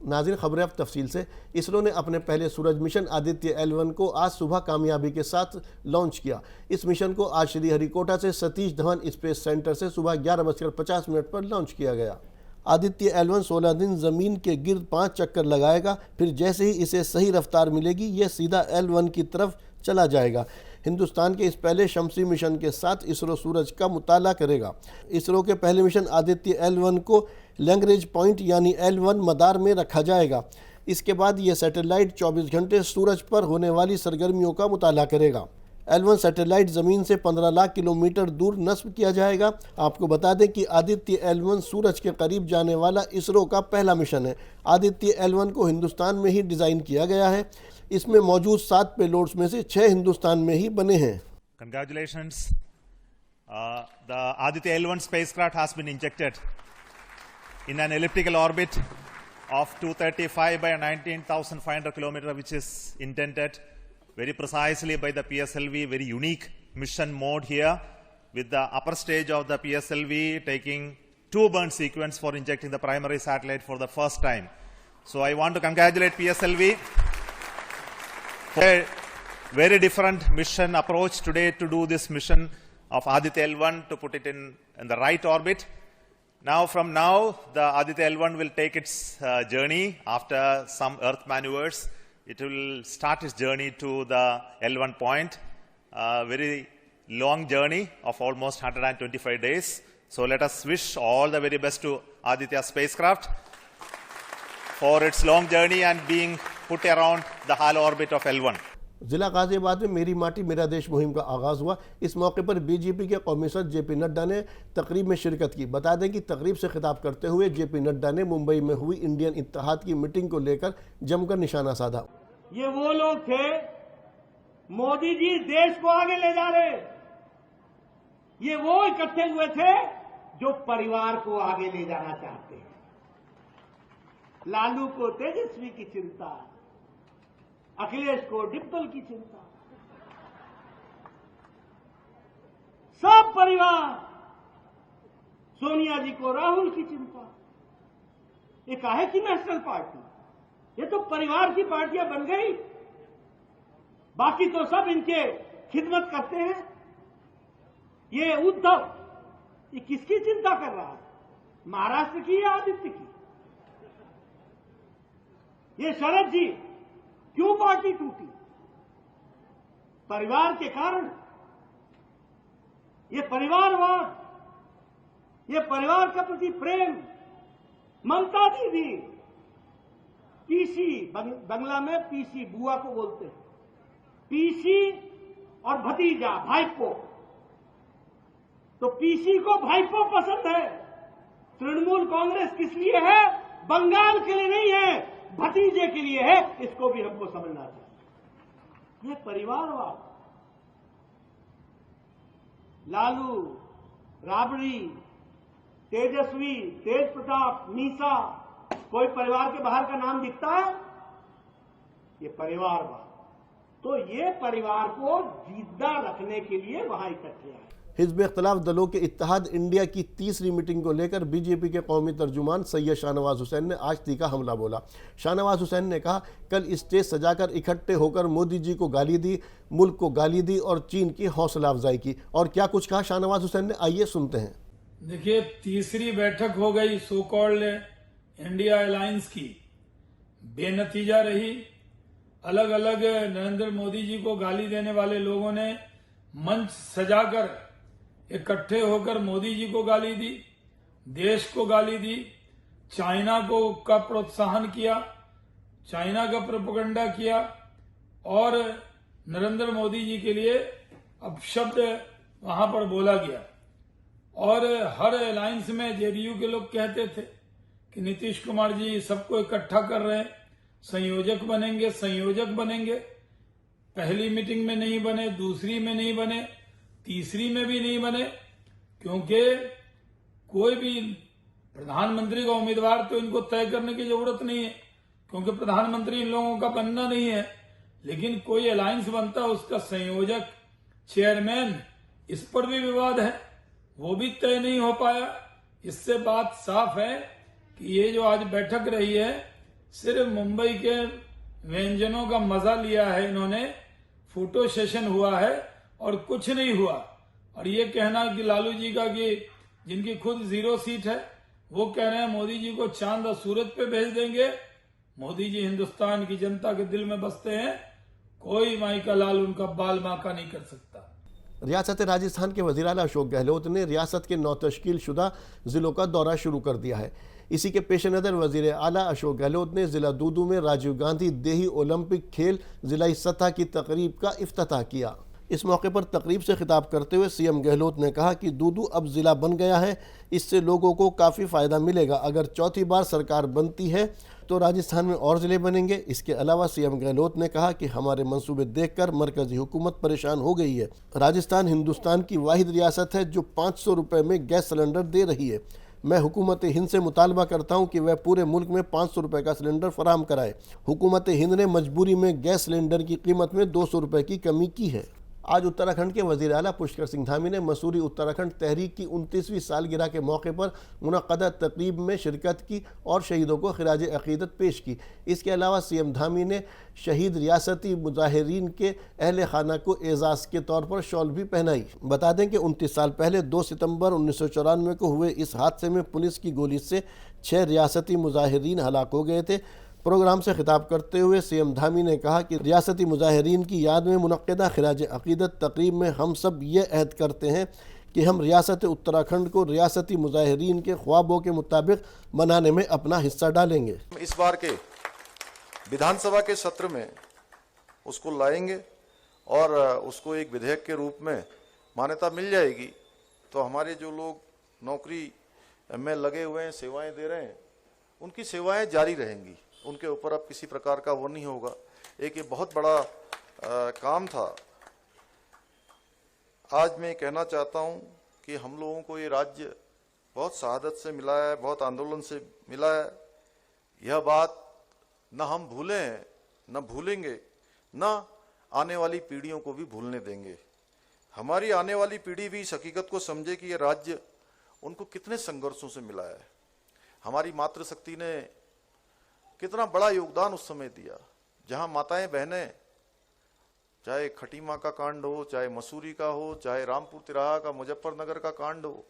नाज़रीन, खबरें अब तफसील से। इसरो ने अपने पहले सूरज मिशन आदित्य L1 को आज सुबह कामयाबी के साथ लॉन्च किया। इस मिशन को आज श्रीहरिकोटा से सतीश धवन स्पेस सेंटर से सुबह 11:50 पर लॉन्च किया गया। आदित्य L1 16 दिन ज़मीन के गिर्द 5 चक्कर लगाएगा, फिर जैसे ही इसे सही रफ्तार मिलेगी यह सीधा L1 की तरफ चला जाएगा। हिंदुस्तान के इस पहले शमसी मिशन के साथ इसरो सूरज का मुताला करेगा। इसरो के पहले मिशन आदित्य L1 को लैग्रेंज पॉइंट यानी L1 मदार में रखा जाएगा। इसके बाद यह सैटेलाइट 24 घंटे सूरज पर होने वाली सरगर्मियों का मुताला करेगा। L1 सैटेलाइट ज़मीन से 15 लाख किलोमीटर दूर नस्ब किया जाएगा। आपको बता दें कि आदित्य L1 सूरज के करीब जाने वाला इसरो का पहला मिशन है। आदित्य L1 को हिंदुस्तान में ही डिज़ाइन किया गया है। इसमें मौजूद 7 पेलोड्स में से 6 हिंदुस्तान में ही बने हैं। Congratulations. The Aditya L1 spacecraft has been injected in an elliptical orbit of 235 by 19,500 kilometers, which is intended very precisely by the PSLV. Very unique mission mode here, with the upper stage of the PSLV taking 2 burn sequence for injecting the primary satellite for the first time. So I want to congratulate PSLV for a very different mission approach today to do this mission of Aditya L1 to put it in the right orbit. Now, from now, the Aditya L1 will take its journey after some Earth maneuvers. It will start its journey to the L1 point, a very long journey of almost 125 days. So let us wish all the very best to Aditya spacecraft for its long journey and being put around the halo orbit of L1. जिला गाजियाबाद में मेरी माटी मेरा देश मुहिम का आगाज़ हुआ। इस मौके पर बीजेपी के कौमी सदर जेपी नड्डा ने तकरीब में शिरकत की। बता दें कि तकरीब से खिताब करते हुए जेपी नड्डा ने मुंबई में हुई इंडियन इत्तेहाद की मीटिंग को लेकर जमकर निशाना साधा। ये वो लोग थे, मोदी जी देश को आगे ले जा रहे, ये वो इकट्ठे हुए थे जो परिवार को आगे ले जाना चाहते हैं। लालू को तेजस्वी की चिंता, अखिलेश को डिप्पल की चिंता, सब परिवार, सोनिया जी को राहुल की चिंता। ये काहे की नेशनल पार्टी? ये तो परिवार की पार्टियां बन गई, बाकी तो सब इनके खिदमत करते हैं। ये उद्धव, ये किसकी चिंता कर रहा है? महाराष्ट्र की या आदित्य की? ये शरद जी, क्यों पार्टी टूटी? परिवार के कारण। ये परिवारवाद, ये परिवार के प्रति प्रेम। ममता दीदी, पीसी, बंगला में पीसी बुआ को बोलते हैं, पीसी और भतीजा भाईपो। तो पीसी को भाईपो पसंद है। तृणमूल कांग्रेस किस लिए है? बंगाल के लिए नहीं है, भतीजे के लिए है। इसको भी हमको समझना चाहिए। ये परिवारवाद। लालू, राबड़ी, तेजस्वी, तेज प्रताप, मीसा, कोई परिवार के बाहर का नाम दिखता है? ये परिवारवाद। तो ये परिवार को जिंदा रखने के लिए वहां इकट्ठे आए। हिज़्ब इख्तिलाफ दलों के इत्तेहाद इंडिया की तीसरी मीटिंग को लेकर बीजेपी के कौमी तर्जुमान सैयद शाहनवाज हुसैन ने आज तीखा हमला बोला। शाहनवाज हुसैन ने कहा, कल स्टेज सजाकर इकट्ठे होकर मोदी जी को गाली दी, मुल्क को गाली दी और चीन की हौसला अफजाई की। और क्या कुछ कहा शाहनवाज हुसैन ने, आइए सुनते हैं। देखिए, तीसरी बैठक हो गई सो कॉल्ड इंडिया अलायंस की, बेनतीजा रही। अलग अलग नरेंद्र मोदी जी को गाली देने वाले लोगों ने मंच सजाकर इकट्ठे होकर मोदी जी को गाली दी, देश को गाली दी, चाइना का प्रोत्साहन किया, चाइना का प्रोपेगेंडा किया और नरेंद्र मोदी जी के लिए अपशब्द वहां पर बोला गया। और हर अलायंस में जेडीयू के लोग कहते थे कि नीतीश कुमार जी सबको इकट्ठा कर रहे हैं, संयोजक बनेंगे, संयोजक बनेंगे। पहली मीटिंग में नहीं बने, दूसरी में नहीं बने, तीसरी में भी नहीं बने, क्योंकि कोई भी प्रधानमंत्री का उम्मीदवार तो इनको तय करने की जरूरत नहीं है, क्योंकि प्रधानमंत्री इन लोगों का बनना नहीं है। लेकिन कोई अलायंस बनता है, उसका संयोजक, चेयरमैन, इस पर भी विवाद है, वो भी तय नहीं हो पाया। इससे बात साफ है कि ये जो आज बैठक रही है, सिर्फ मुंबई के व्यंजनों का मजा लिया है इन्होंने, फोटो सेशन हुआ है और कुछ नहीं हुआ। और ये कहना कि लालू जी का कि जिनकी खुद 0 सीट है वो कह रहे हैं मोदी जी को चांद और सूरज पे भेज देंगे। मोदी जी हिंदुस्तान की जनता के दिल में बसते हैं, कोई माई का लाल उनका बाल बांका नहीं कर सकता। रियासत राजस्थान के वज़ीर आला अशोक गहलोत ने रियासत के 9 तश्कील शुदा जिलों का दौरा शुरू कर दिया है। इसी के पेश नज़र वज़ीर आला अशोक गहलोत ने ज़िला दूदू में राजीव गांधी देही ओलंपिक खेल ज़िलाई सतह की तकरीब का इफ्तिताह किया। इस मौके पर तकरीब से खिताब करते हुए सीएम गहलोत ने कहा कि दूदू अब ज़िला बन गया है, इससे लोगों को काफ़ी फ़ायदा मिलेगा। अगर चौथी बार सरकार बनती है तो राजस्थान में और ज़िले बनेंगे। इसके अलावा सीएम गहलोत ने कहा कि हमारे मंसूबे देखकर मरकज़ी हुकूमत परेशान हो गई है। राजस्थान हिंदुस्तान की वाहिद रियासत है जो 500 रुपये में गैस सिलेंडर दे रही है। मैं हुकूमत हिंद से मुतालबा करता हूं कि वह पूरे मुल्क में 500 रुपये का सिलेंडर फराहम कराए। हुकूमत हिंद ने मजबूरी में गैस सिलेंडर की कीमत में 200 रुपये की कमी की है। आज उत्तराखंड के वज़ीर आला पुष्कर सिंह धामी ने मसूरी उत्तराखंड तहरीक की 29वीं सालगिरह के मौके पर मुनक़्क़दा तक़रीब में शिरकत की और शहीदों को खिराज अक़ीदत पेश की। इसके अलावा सीएम धामी ने शहीद रियासती मुजाहिरीन के अहल खाना को एजाज़ के तौर पर शॉल भी पहनाई। बता दें कि 29 साल पहले 2 सितंबर 1994 को हुए इस हादसे में पुलिस की गोली से 6 रियासती मुजाहिरीन हलाक हो गए थे। प्रोग्राम से खिताब करते हुए सीएम धामी ने कहा कि रियासती मुजाहिरीन की याद में मुनक़्क़दा खिराज अक़ीदत तक़रीब में हम सब ये अहद करते हैं कि हम रियासत उत्तराखंड को रियासती मुजाहिरीन के ख्वाबों के मुताबिक बनाने में अपना हिस्सा डालेंगे। इस बार के विधानसभा के सत्र में उसको लाएंगे और उसको एक विधेयक के रूप में मान्यता मिल जाएगी तो हमारे जो लोग नौकरी में लगे हुए हैं, सेवाएं दे रहे हैं, उनकी सेवाएं जारी रहेंगी। उनके ऊपर अब किसी प्रकार का वो नहीं होगा। एक ये बहुत बड़ा काम था। आज मैं कहना चाहता हूं कि हम लोगों को ये राज्य बहुत शहादत से मिला है, बहुत आंदोलन से मिला है। यह बात न हम भूलें, न भूलेंगे, न आने वाली पीढ़ियों को भी भूलने देंगे। हमारी आने वाली पीढ़ी भी इस हकीकत को समझे कि यह राज्य उनको कितने संघर्षों से मिला है। हमारी मातृशक्ति ने कितना बड़ा योगदान उस समय दिया, जहां माताएं बहनें, चाहे खटी मां का कांड हो, चाहे मसूरी का हो, चाहे रामपुर तिराहा का, मुजफ्फरनगर का कांड हो,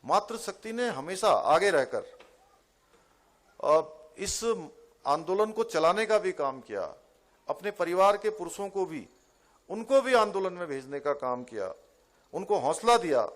मातृशक्ति ने हमेशा आगे रहकर इस आंदोलन को चलाने का भी काम किया। अपने परिवार के पुरुषों को भी, उनको भी आंदोलन में भेजने का काम किया, उनको हौसला दिया।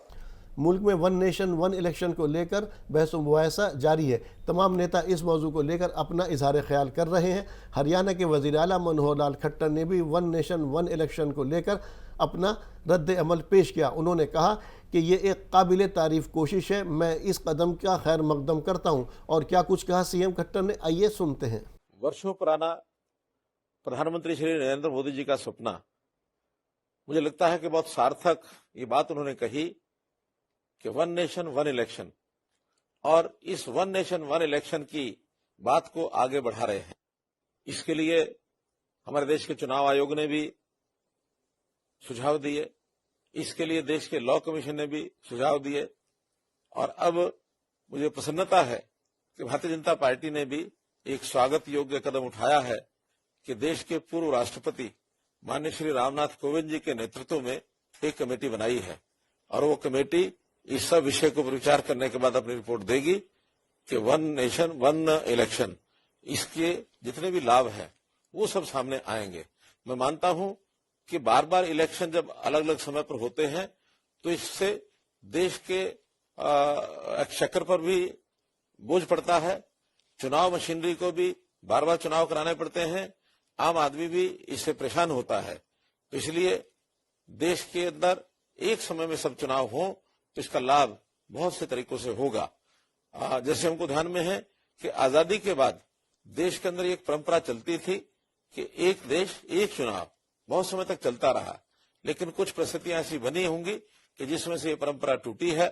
मुल्क में 1 नेशन 1 इलेक्शन को लेकर बहस मुबाहिसा जारी है। तमाम नेता इस मौजू को लेकर अपना इजहार ख्याल कर रहे हैं। हरियाणा के वज़ीर आला मनोहर लाल खट्टर ने भी 1 नेशन 1 इलेक्शन को लेकर अपना रद्द अमल पेश किया। उन्होंने कहा कि ये एक काबिल तारीफ कोशिश है, मैं इस कदम का खैर मकदम करता हूँ। और क्या कुछ कहा सीएम खट्टर ने, आइए सुनते हैं। वर्षों पुराना प्रधानमंत्री श्री नरेंद्र मोदी जी का सपना, मुझे लगता है कि बहुत सार्थक ये बात उन्होंने कही कि 1 नेशन 1 इलेक्शन, और इस 1 नेशन 1 इलेक्शन की बात को आगे बढ़ा रहे हैं। इसके लिए हमारे देश के चुनाव आयोग ने भी सुझाव दिए, इसके लिए देश के लॉ कमीशन ने भी सुझाव दिए, और अब मुझे प्रसन्नता है कि भारतीय जनता पार्टी ने भी एक स्वागत योग्य कदम उठाया है कि देश के पूर्व राष्ट्रपति माननीय श्री रामनाथ कोविंद जी के नेतृत्व में एक कमेटी बनाई है, और वो कमेटी इस सब विषय को विचार करने के बाद अपनी रिपोर्ट देगी कि 1 नेशन 1 इलेक्शन, इसके जितने भी लाभ हैं वो सब सामने आएंगे। मैं मानता हूं कि बार बार इलेक्शन जब अलग अलग समय पर होते हैं तो इससे देश के एक्सचेकर पर भी बोझ पड़ता है, चुनाव मशीनरी को भी बार बार चुनाव कराने पड़ते हैं, आम आदमी भी इससे परेशान होता है। तो इसलिए देश के अंदर एक समय में सब चुनाव हो तो इसका लाभ बहुत से तरीकों से होगा। जैसे हमको ध्यान में है कि आजादी के बाद देश के अंदर एक परंपरा चलती थी कि एक देश एक चुनाव बहुत समय तक चलता रहा, लेकिन कुछ परिस्थितियां ऐसी बनी होंगी कि जिसमें से ये परंपरा टूटी है।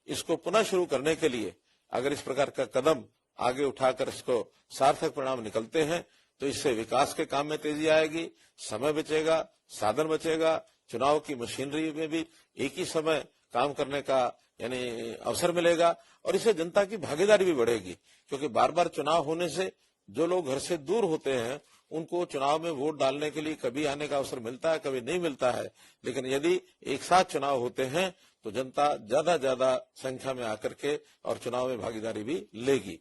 इसको पुनः शुरू करने के लिए अगर इस प्रकार का कदम आगे उठाकर इसको सार्थक परिणाम निकलते हैं तो इससे विकास के काम में तेजी आएगी, समय बचेगा, साधन बचेगा, चुनाव की मशीनरी में भी एक ही समय काम करने का यानी अवसर मिलेगा, और इससे जनता की भागीदारी भी बढ़ेगी, क्योंकि बार बार चुनाव होने से जो लोग घर से दूर होते हैं उनको चुनाव में वोट डालने के लिए कभी आने का अवसर मिलता है, कभी नहीं मिलता है। लेकिन यदि एक साथ चुनाव होते हैं तो जनता ज्यादा संख्या में आकर के और चुनाव में भागीदारी भी लेगी।